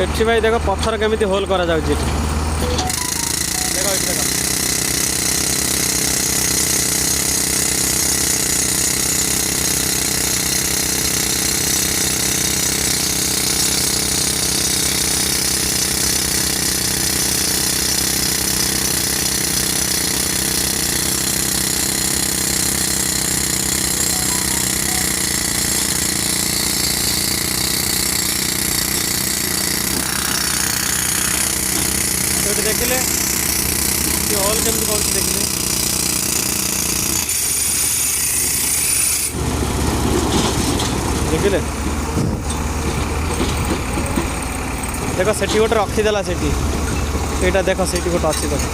एठी भाई देखो पत्थर केमिति होल करा जाउची देखो एठी देखो देखिले हॉल केमती कर देखिले देखिले देख सेठी गोटे रखीदेला सेठी एटा देख सेठी गोटे अच्छी देख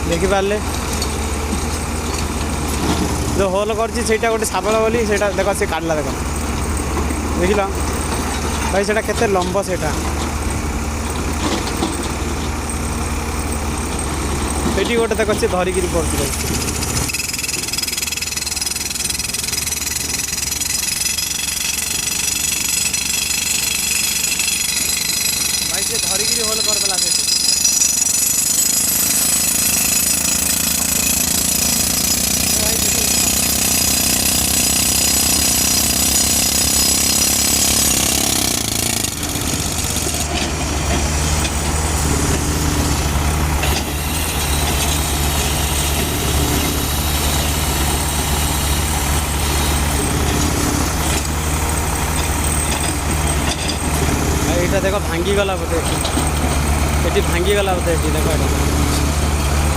देखिपारे जो होल करटा गोटे शाबल बोली से देख सी काटला देख देखिल भाई से केते लंब सेटा सेठी गोटे देख सी धरिकी पड़ती भाई से धरिकी होल करदेला सेठी एटा देख भांगीगला बोधे ये भांगीगला बोधे ये देख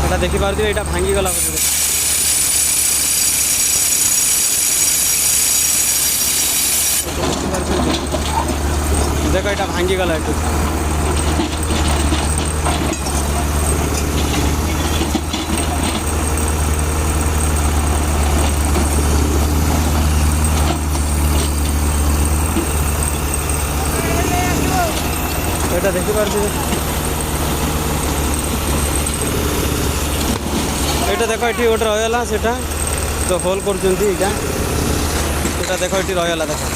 एटा देखिपार ये भांगीगला बोधे देख ये भांगीगला ये এটা দেখিপারছি এটা দেখো এটি গোটে রহলা সেটা তো হোল করছেন এটা এটা দেখো এটি রহলা দেখো